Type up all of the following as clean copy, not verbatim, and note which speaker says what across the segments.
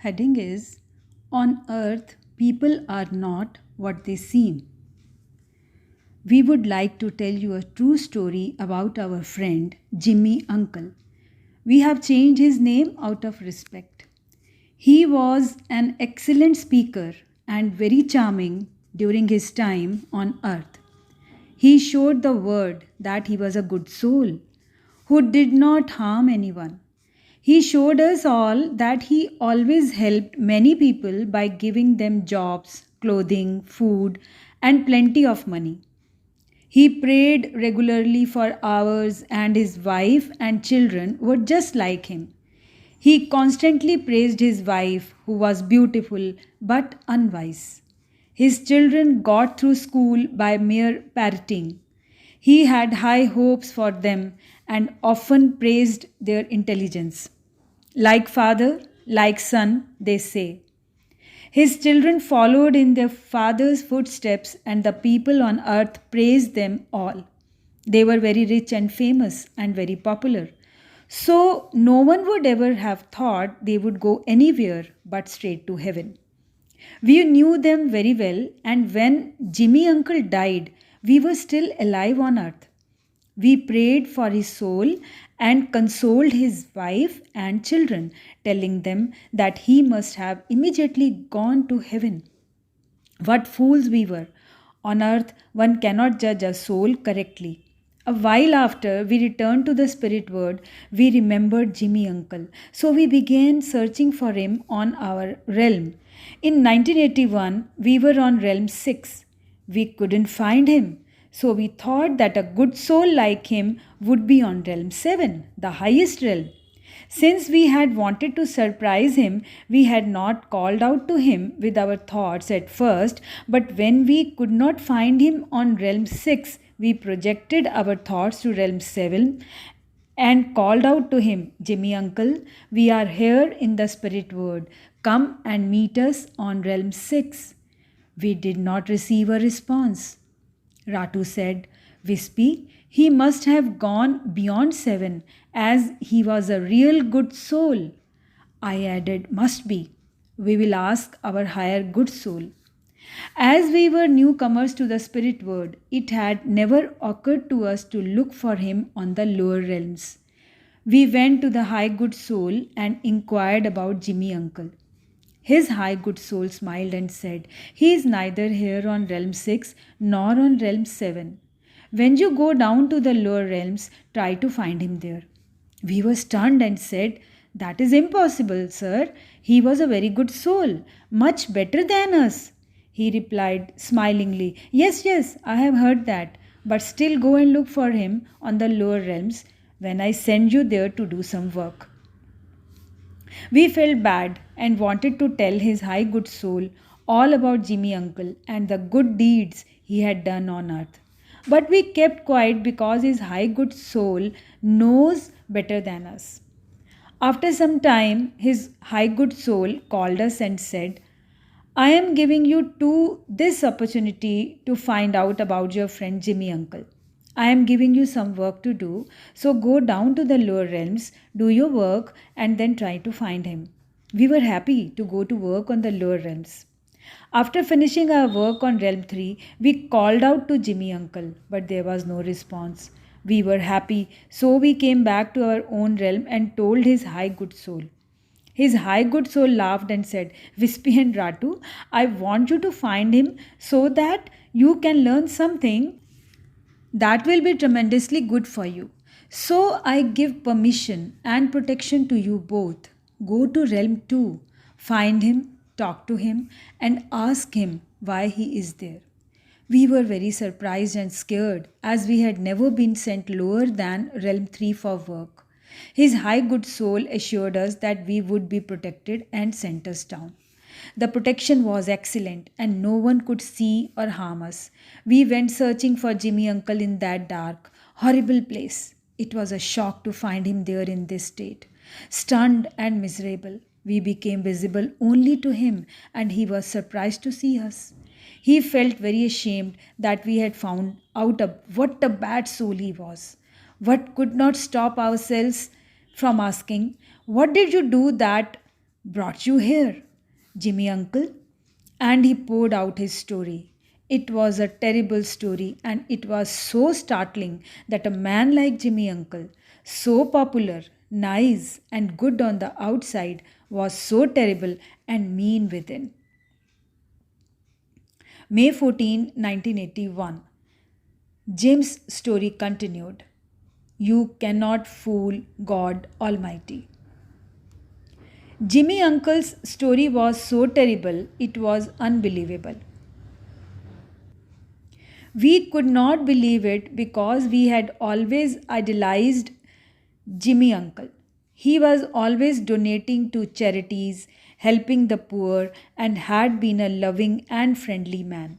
Speaker 1: Heading is On Earth, People Are Not What They Seem. We would like to tell you a true story about our friend Jimmy Uncle. We have changed his name out of respect. He was an excellent speaker and very charming during his time on earth. He showed the world that he was a good soul who did not harm anyone. He showed us all that he always helped many people by giving them jobs, clothing, food, and plenty of money. He prayed regularly for hours, and his wife and children were just like him. He constantly praised his wife, who was beautiful but unwise. His children got through school by mere parroting. He had high hopes for them and often praised their intelligence. Like father, like son, they say. His children followed in their father's footsteps, and the people on earth praised them all. They were very rich and famous and very popular. So, no one would ever have thought they would go anywhere but straight to heaven. We knew them very well, and when Jimmy Uncle died, we were still alive on earth. We prayed for his soul and consoled his wife and children, telling them that he must have immediately gone to heaven. What fools we were! On earth, one cannot judge a soul correctly. A while after we returned to the spirit world, we remembered Jimmy Uncle. So we began searching for him on our realm. In 1981, we were on realm 6. We couldn't find him. So we thought that a good soul like him would be on realm 7, the highest realm. Since we had wanted to surprise him, we had not called out to him with our thoughts at first, but when we could not find him on realm 6, we projected our thoughts to realm 7 and called out to him, Jimmy Uncle, we are here in the spirit world. Come and meet us on realm 6. We did not receive a response. Ratu said, Wispy, he must have gone beyond 7 as he was a real good soul. I added, must be. We will ask our higher good soul. As we were newcomers to the spirit world, it had never occurred to us to look for him on the lower realms. We went to the high good soul and inquired about Jimmy Uncle. His high good soul smiled and said, he is neither here on realm 6 nor on realm 7. When you go down to the lower realms, try to find him there. We were stunned and said, that is impossible, sir. He was a very good soul, much better than us. He replied smilingly, yes, yes, I have heard that, but still go and look for him on the lower realms when I send you there to do some work. We felt bad and wanted to tell his high good soul all about Jimmy Uncle and the good deeds he had done on earth. But we kept quiet because his high good soul knows better than us. After some time, his high good soul called us and said, I am giving you this opportunity to find out about your friend Jimmy Uncle. I am giving you some work to do, so go down to the lower realms, do your work, and then try to find him. We were happy to go to work on the lower realms. After finishing our work on realm 3, we called out to Jimmy Uncle, but there was no response. We were happy, so we came back to our own realm and told his high good soul. His high good soul laughed and said, Wispy and Ratu, I want you to find him so that you can learn something that will be tremendously good for you. So I give permission and protection to you both. Go to realm 2, find him, talk to him, and ask him why he is there. We were very surprised and scared as we had never been sent lower than realm 3 for work. His high good soul assured us that we would be protected and sent us down. The protection was excellent and no one could see or harm us. We went searching for Jimmy Uncle in that dark, horrible place. It was a shock to find him there in this state. Stunned and miserable, we became visible only to him and he was surprised to see us. He felt very ashamed that we had found out what a bad soul he was. What could not stop ourselves from asking, what did you do that brought you here, Jimmy uncle? And he poured out his story. It was a terrible story, and it was so startling that a man like Jimmy uncle, so popular, nice, and good on the outside, was so terrible and mean within. May 14, 1981. Jim's story continued. You cannot fool God Almighty. Jimmy Uncle's story was so terrible, it was unbelievable. We could not believe it because we had always idolized Jimmy Uncle. He was always donating to charities, helping the poor, and had been a loving and friendly man.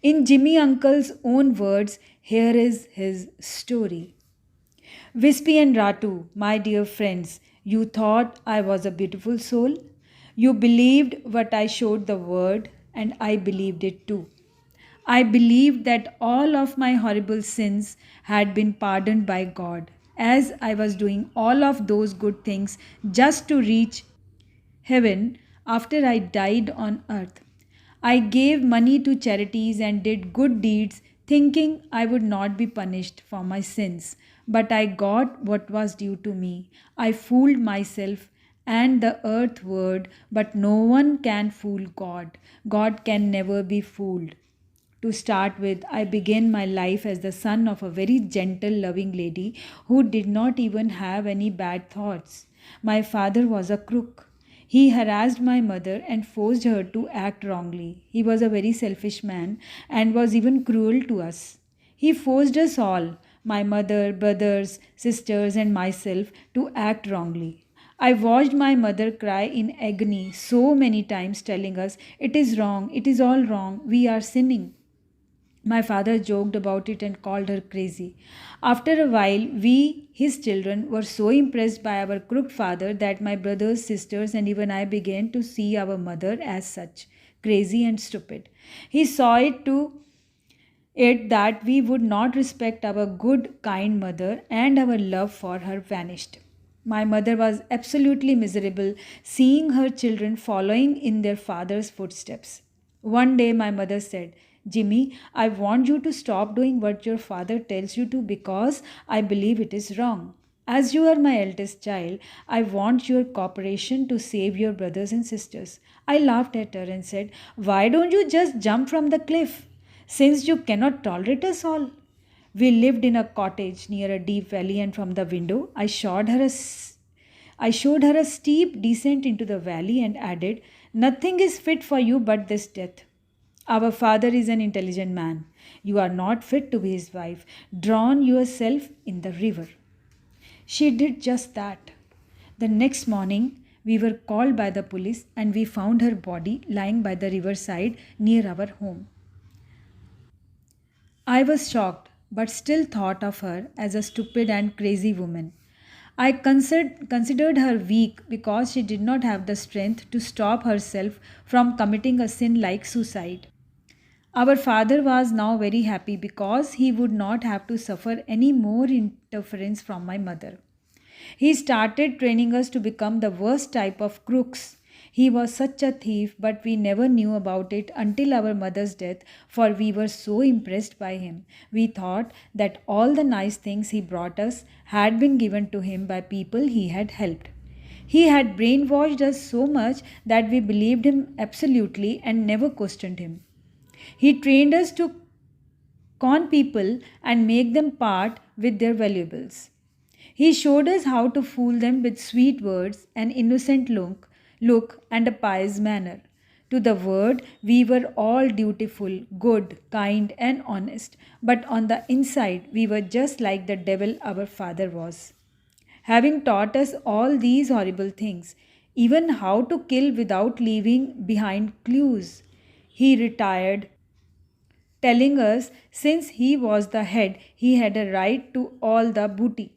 Speaker 1: In Jimmy Uncle's own words, here is his story. Wispy and Ratu, my dear friends, you thought I was a beautiful soul. You believed what I showed the world, and I believed it too. I believed that all of my horrible sins had been pardoned by God, as I was doing all of those good things just to reach heaven after I died on earth. I gave money to charities and did good deeds, thinking I would not be punished for my sins. But I got what was due to me. I fooled myself and the earth word, but no one can fool God. God can never be fooled. To start with, I began my life as the son of a very gentle, loving lady who did not even have any bad thoughts. My father was a crook. He harassed my mother and forced her to act wrongly. He was a very selfish man and was even cruel to us. He forced us all, my mother, brothers, sisters, and myself, to act wrongly. I watched my mother cry in agony so many times, telling us, it is wrong, it is all wrong, we are sinning. My father joked about it and called her crazy. After a while, we, his children, were so impressed by our crooked father that my brothers, sisters, and even I began to see our mother as such, crazy and stupid. He saw it that we would not respect our good, kind mother, and our love for her vanished. My mother was absolutely miserable seeing her children following in their father's footsteps. One day, my mother said, Jimmy, I want you to stop doing what your father tells you to because I believe it is wrong. As you are my eldest child, I want your cooperation to save your brothers and sisters. I laughed at her and said, why don't you just jump from the cliff? Since you cannot tolerate us all. We lived in a cottage near a deep valley, and from the window I showed her a steep descent into the valley and added, nothing is fit for you but this death. Our father is an intelligent man. You are not fit to be his wife. Drown yourself in the river. She did just that. The next morning, we were called by the police and we found her body lying by the riverside near our home. I was shocked, but still thought of her as a stupid and crazy woman. I considered her weak because she did not have the strength to stop herself from committing a sin like suicide. Our father was now very happy because he would not have to suffer any more interference from my mother. He started training us to become the worst type of crooks. He was such a thief, but we never knew about it until our mother's death, for we were so impressed by him. We thought that all the nice things he brought us had been given to him by people he had helped. He had brainwashed us so much that we believed him absolutely and never questioned him. He trained us to con people and make them part with their valuables. He showed us how to fool them with sweet words, an innocent look and a pious manner. To the word, we were all dutiful, good, kind, and honest, but on the inside, we were just like the devil our father was. Having taught us all these horrible things, even how to kill without leaving behind clues, he retired telling us since he was the head, he had a right to all the booty.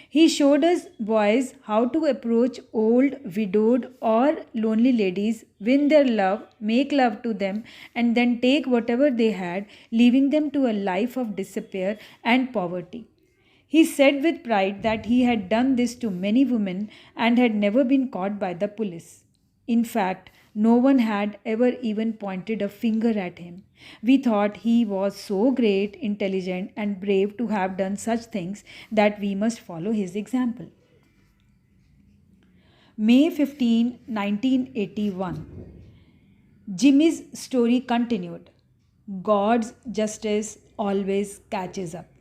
Speaker 1: He showed us boys how to approach old, widowed, or lonely ladies, win their love, make love to them, and then take whatever they had, leaving them to a life of despair and poverty. He said with pride that he had done this to many women and had never been caught by the police. In fact, no one had ever even pointed a finger at him. We thought he was so great, intelligent, and brave to have done such things that we must follow his example. May 15, 1981. Jimmy's story continued. God's justice always catches up.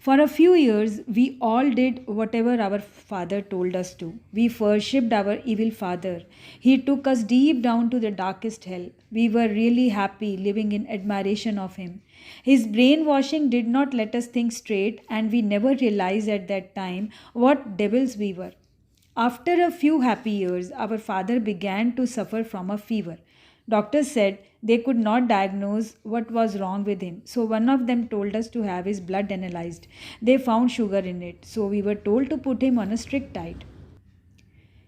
Speaker 1: For a few years, we all did whatever our father told us to. We worshipped our evil father. He took us deep down to the darkest hell. We were really happy living in admiration of him. His brainwashing did not let us think straight, and we never realized at that time what devils we were. After a few happy years, our father began to suffer from a fever. Doctors said they could not diagnose what was wrong with him, so one of them told us to have his blood analyzed. They found sugar in it, so we were told to put him on a strict diet.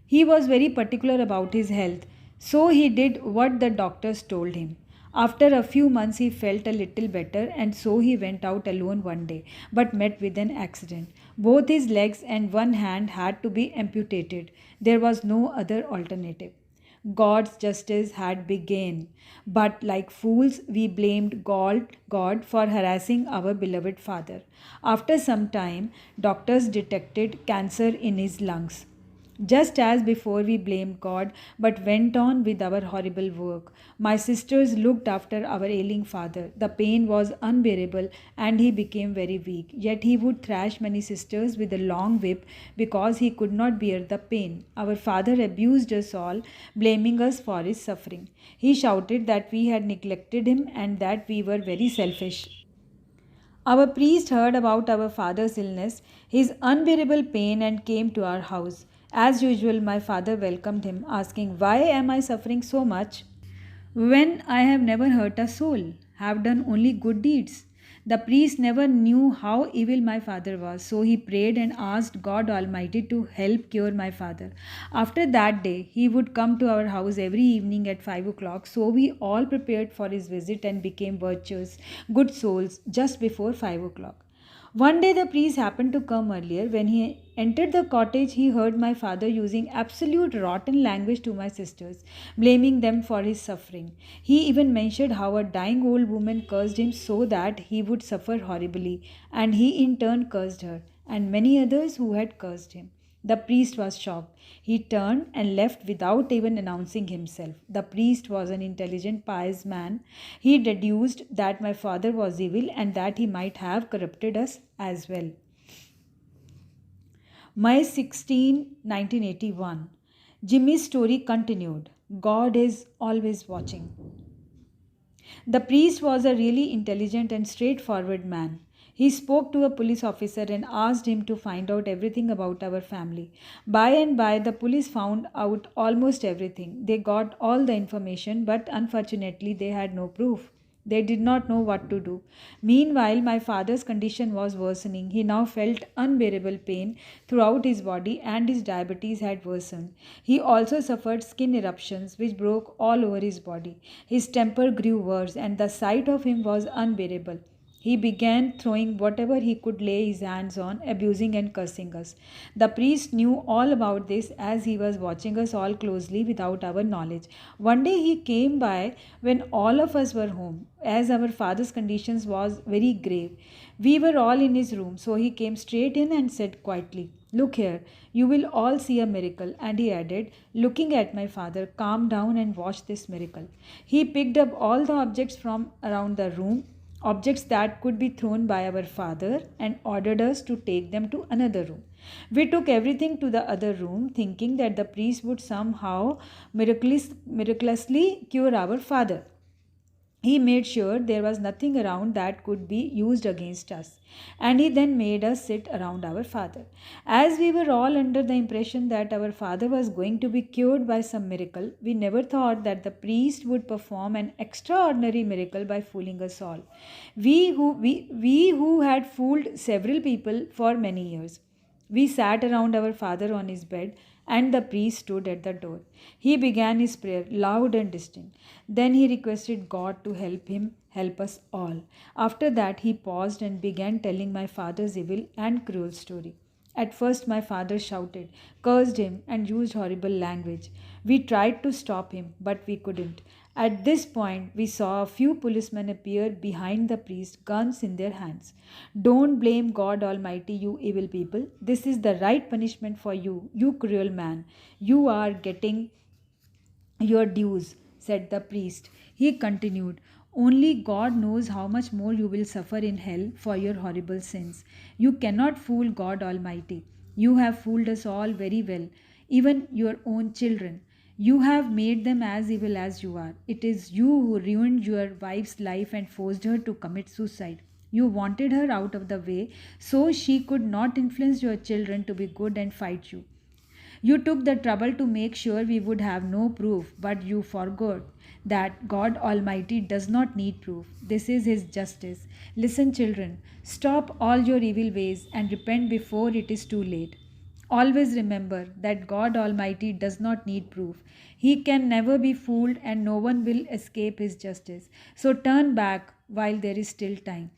Speaker 1: He was very particular about his health, so he did what the doctors told him. After a few months, he felt a little better, and so he went out alone one day, but met with an accident. Both his legs and one hand had to be amputated. There was no other alternative. God's justice had begun, but like fools, we blamed God for harassing our beloved father. After some time, doctors detected cancer in his lungs. Just as before, we blamed God but went on with our horrible work. My sisters looked after our ailing father. The pain was unbearable and he became very weak. Yet he would thrash many sisters with a long whip because he could not bear the pain. Our father abused us all, blaming us for his suffering. He shouted that we had neglected him and that we were very selfish. Our priest heard about our father's illness, his unbearable pain, and came to our house. As usual, my father welcomed him, asking, "Why am I suffering so much when I have never hurt a soul, have done only good deeds?" The priest never knew how evil my father was, so he prayed and asked God Almighty to help cure my father. After that day, he would come to our house every evening at 5 o'clock, so we all prepared for his visit and became virtuous, good souls just before 5 o'clock. One day the priest happened to come earlier. When he entered the cottage, he heard my father using absolute rotten language to my sisters, blaming them for his suffering. He even mentioned how a dying old woman cursed him so that he would suffer horribly, and he in turn cursed her, and many others who had cursed him. The priest was shocked. He turned and left without even announcing himself. The priest was an intelligent, pious man. He deduced that my father was evil and that he might have corrupted us as well. May 16, 1981. Jimmy's story continued. God is always watching. The priest was a really intelligent and straightforward man. He spoke to a police officer and asked him to find out everything about our family. By and by, the police found out almost everything. They got all the information, but unfortunately, they had no proof. They did not know what to do. Meanwhile, my father's condition was worsening. He now felt unbearable pain throughout his body and his diabetes had worsened. He also suffered skin eruptions which broke all over his body. His temper grew worse and the sight of him was unbearable. He began throwing whatever he could lay his hands on, abusing and cursing us. The priest knew all about this as he was watching us all closely without our knowledge. One day he came by when all of us were home, as our father's condition was very grave. We were all in his room, so he came straight in and said quietly, "Look here, you will all see a miracle." And he added, looking at my father, "Calm down and watch this miracle." He picked up all the objects from around the room, objects that could be thrown by our father, and ordered us to take them to another room. We took everything to the other room, thinking that the priest would somehow miraculously cure our father. He made sure there was nothing around that could be used against us, and he then made us sit around our father. As we were all under the impression that our father was going to be cured by some miracle, we never thought that the priest would perform an extraordinary miracle by fooling us all. We who had fooled several people for many years. We sat around our father on his bed, and the priest stood at the door. He began his prayer, loud and distinct. Then he requested God to help us all. After that, he paused and began telling my father's evil and cruel story. At first, my father shouted, cursed him, and used horrible language. We tried to stop him, but we couldn't. At this point, we saw a few policemen appear behind the priest, guns in their hands. Don't blame God Almighty, you evil people. This is the right punishment for you, you cruel man. You are getting your dues, said the priest. He continued, only God knows how much more you will suffer in hell for your horrible sins. You cannot fool God Almighty. You have fooled us all very well, even your own children. You have made them as evil as you are. It is you who ruined your wife's life and forced her to commit suicide. You wanted her out of the way so she could not influence your children to be good and fight you. You took the trouble to make sure we would have no proof, but you forgot that God Almighty does not need proof. This is His justice. Listen, children, stop all your evil ways and repent before it is too late. Always remember that God Almighty does not need proof. He can never be fooled and no one will escape His justice. So turn back while there is still time.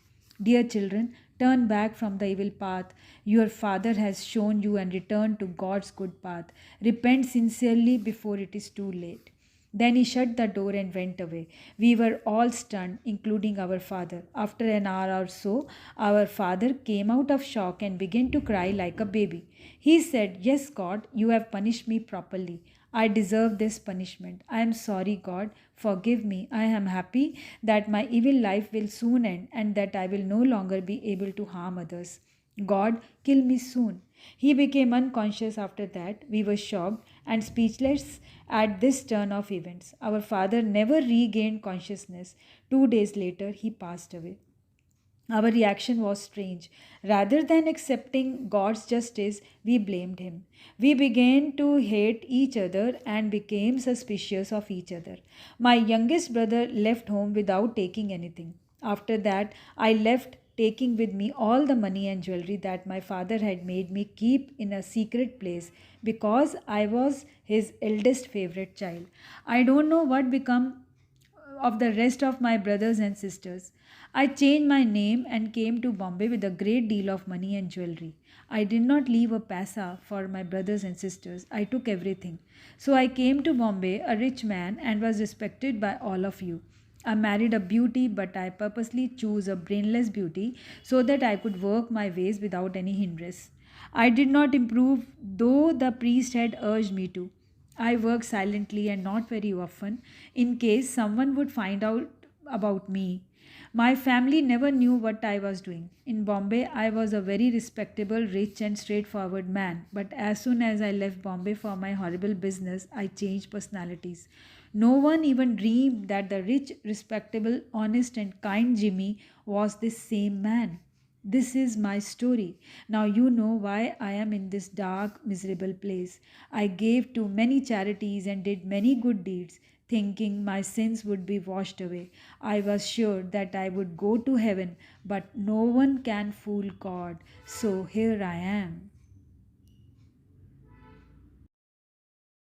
Speaker 1: Dear children, turn back from the evil path your Father has shown you and return to God's good path. Repent sincerely before it is too late. Then he shut the door and went away. We were all stunned, including our father. After an hour or so, our father came out of shock and began to cry like a baby. He said, yes, God, you have punished me properly. I deserve this punishment. I am sorry, God. Forgive me. I am happy that my evil life will soon end and that I will no longer be able to harm others. God, kill me soon. He became unconscious after that. We were shocked and speechless at this turn of events. Our father never regained consciousness. 2 days later, he passed away. Our reaction was strange. Rather than accepting God's justice, we blamed Him. We began to hate each other and became suspicious of each other. My youngest brother left home without taking anything. After that, I left taking with me all the money and jewelry that my father had made me keep in a secret place because I was his eldest favorite child. I don't know what become of the rest of my brothers and sisters. I changed my name and came to Bombay with a great deal of money and jewelry. I did not leave a paisa for my brothers and sisters. I took everything. So I came to Bombay a rich man and was respected by all of you. I married a beauty, but I purposely chose a brainless beauty so that I could work my ways without any hindrance. I did not improve, though the priest had urged me to. I worked silently and not very often in case someone would find out about me. My family never knew what I was doing. In Bombay, I was a very respectable, rich, and straightforward man. But as soon as I left Bombay for my horrible business, I changed personalities. No one even dreamed that the rich, respectable, honest, and kind Jimmy was this same man. This is my story. Now you know why I am in this dark, miserable place. I gave to many charities and did many good deeds, thinking my sins would be washed away. I was sure that I would go to heaven, but no one can fool God. So here I am.